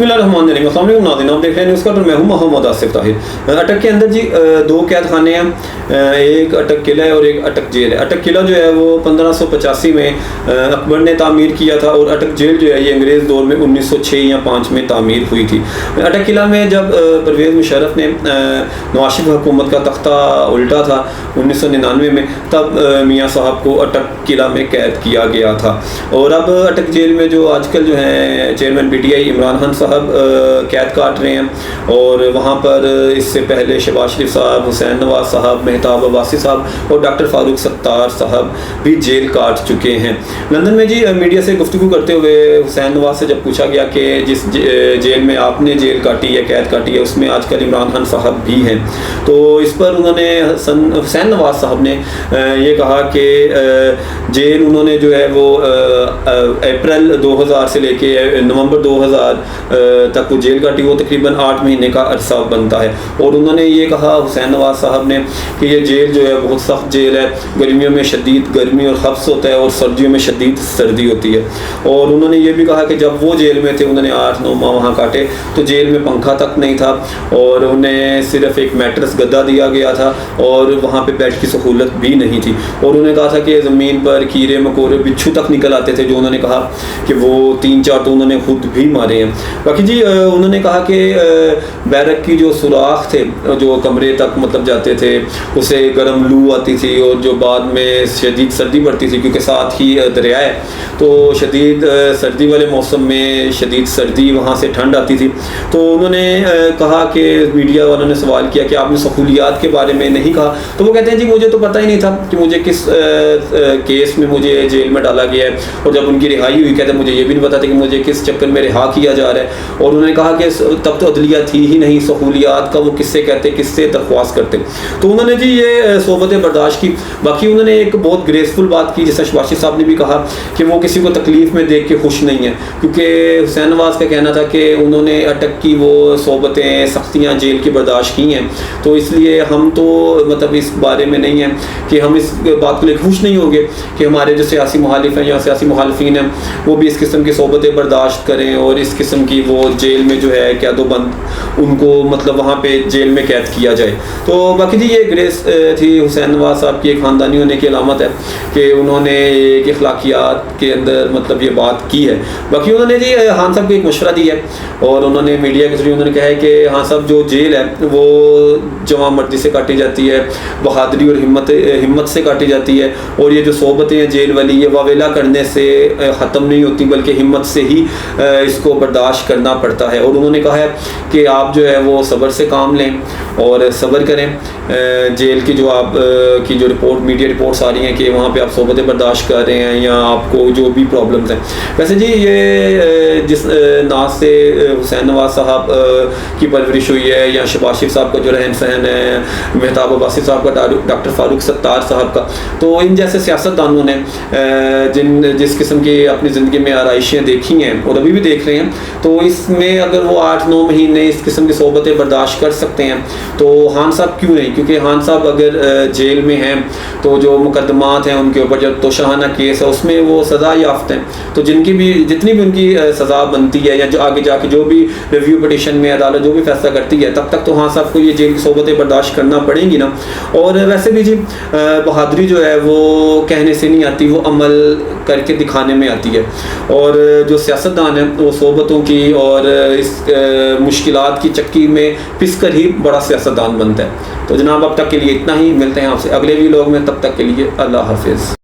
बिस्मिल्लाहिर्रहमानिर्रहीम। अस्सलाम वालेकुम नाज़रीन, आप देख रहे हैं न्यूज़ का, मैं हूं मोहम्मद आसिफ ताहिर। अटक के अंदर जी दो कैद खाने हैं, एक अटक किला है और एक अटक जेल है। अटक किला जो है वो 1585 में अकबर ने तामीर किया था और अटक जेल जो है ये अंग्रेज़ दौर में 1906 या 5 में तामीर हुई थी। अटक किला में जब परवेज़ मुशर्रफ ने नवाज शरीफ हुकूमत का तख्ता उल्टा था 1999 में, तब मियाँ साहब को अटक किला में कैद किया गया था। और अब अटक जेल में जो आजकल जो है चेयरमैन PTI इमरान खान साहब कैद काट रहे हैं, और वहाँ पर इससे पहले शहबाज शरीफ साहब, हुसैन नवाज साहब, मेहताब अब्बासी साहब और डॉक्टर फारूक सत्तार साहब भी जेल काट चुके हैं। लंदन में जी मीडिया से गुफ्तगू करते हुए हुसैन नवाज से जब पूछा गया कि जिस जेल में आपने जेल काटी है, कैद काटी है, उसमें आजकल इमरान खान साहब भी हैं, तो इस पर उन्होंने हुसैन नवाज साहब ने ये कहा कि जेल उन्होंने जो है वो अप्रैल 2000 से लेके नवंबर 2000 तक वो जेल काटी, वो तकरीबन 8 महीने का अरसा बनता है। और उन्होंने ये कहा हुसैन नवाज साहब ने कि ये जेल जो है बहुत सख्त जेल है, गर्मियों में शदीद गर्मी और हब्स होता है और सर्दियों में शदीद सर्दी होती है। और उन्होंने ये भी कहा कि जब वो जेल में थे, उन्होंने 8-9 माह वहाँ काटे, तो जेल में पंखा तक नहीं था और उन्हें सिर्फ एक मैट्रेस गद्दा दिया गया था और वहाँ पे बेड की सहूलत भी नहीं थी। और उन्होंने कहा था कि ज़मीन पर कीड़े मकोड़े बिच्छू तक निकल आते थे, जो उन्होंने कहा कि वो 3-4 तो उन्होंने खुद भी मारे हैं। बाकी जी उन्होंने कहा कि बैरक की जो सुराख थे जो कमरे तक मतलब जाते थे, उसे गर्म लू आती थी और जो बाद में शदीद सर्दी पड़ती थी, क्योंकि साथ ही दरिया है, तो शदीद सर्दी वाले मौसम में शदीद सर्दी वहाँ से ठंड आती थी। तो उन्होंने कहा कि मीडिया वालों ने सवाल किया कि आपने सहूलियात के बारे में नहीं कहा, तो वो कहते हैं जी मुझे तो पता ही नहीं था कि मुझे किस केस में मुझे जेल में डाला गया है, और जब उनकी रिहाई हुई कहते हैं मुझे ये भी नहीं पता था कि मुझे किस चक्कर में रिहा किया जा रहा है। और उन्होंने कहा कि तब तो अदलिया थी ही नहीं, सहूलियात का वो किससे कहते, किससे दरख्वास्त करते। तो उन्होंने जी ये सोबतें बर्दाश्त की। बाकी उन्होंने एक बहुत ग्रेसफुल बात की, जैसा शहबाज साहब ने भी कहा कि वो किसी को तकलीफ़ में देख के खुश नहीं है, क्योंकि हुसैन नवाज का कहना था कि उन्होंने अटक की वो सोबतें सख्तियाँ जेल की बर्दाश्त की हैं, तो इसलिए हम तो मतलब इस बारे में नहीं हैं कि हम इस बात को लेकर खुश नहीं होंगे कि हमारे जो सियासी मुखालिफ हैं या सियासी मुखालिफिन हैं वो भी इस किस्म की सोबतें बर्दाश्त करें और इस किस्म की वो जेल में जो है कैदोबंद उनको मतलब वहाँ पे जेल में कैद किया जाए। तो बाकी जी ये ग्रेस थी हुसैन नवाज साहब की, एक ख़ानदानी होने की अलामत है कि उन्होंने एक अखलाकियात के अंदर मतलब ये बात की है। बाकी उन्होंने जी खान साहब को एक मशवरा दिया है और उन्होंने मीडिया के जरिए उन्होंने कहा है कि हाँ साहब जो जेल है वो जवां मर्दी से काटी जाती है, बहादुरी और हिम्मत से काटी जाती है, और ये जो सोबतें हैं जेल वाली ये वावेला करने से ख़त्म नहीं होती बल्कि हिम्मत से ही इसको बर्दाश्त करना पड़ता है। और उन्होंने कहा है कि आप जो है वो सब्र से काम लें और सब्र करें। जेल की जो आप की जो रिपोर्ट मीडिया रिपोर्ट्स आ रही हैं कि वहाँ पे आप सोबतें बर्दाश्त कर रहे हैं या आपको जो भी प्रॉब्लम्स हैं, वैसे जी ये जिस नाज से हुसैन नवाज साहब की परवरिश हुई है या शहबाज शरीफ साहब का जो रहन सहन है, मेहताब अब्बासी साहब का, डॉक्टर फारूक सत्तार साहब का, तो इन जैसे सियासतदानों ने जिस किस्म की अपनी ज़िंदगी में आराइशें देखी हैं और अभी भी देख रहे हैं, तो इसमें अगर वो 8-9 महीने इस किस्म की सोबतें बर्दाश्त कर सकते हैं तो खान साहब क्यों नहीं? क्योंकि खान साहब अगर जेल में हैं तो जो मुकदमात हैं उनके ऊपर, जो तोशाहाना केस है उसमें वो सज़ा याफ्त हैं, तो जितनी भी उनकी सज़ा बनती है या जो आगे जाके जो भी रिव्यू पिटिशन में अदालत जो भी फैसला करती है तब तक तो खान साहब को ये जेल की सोबतें बर्दाश्त करना पड़ेंगी ना। और वैसे भी जी बहादुरी जो है वो कहने से नहीं आती, वो अमल करके दिखाने में आती है। और जो सियासतदान है वो सोबतों की और इस मुश्किलात की चक्की में पिस कर ही बड़ा सियासतदान बनता है। तो जनाब अब तक के लिए इतना ही, मिलते हैं आपसे अगले वीडियो में, तब तक के लिए अल्लाह हाफिज़।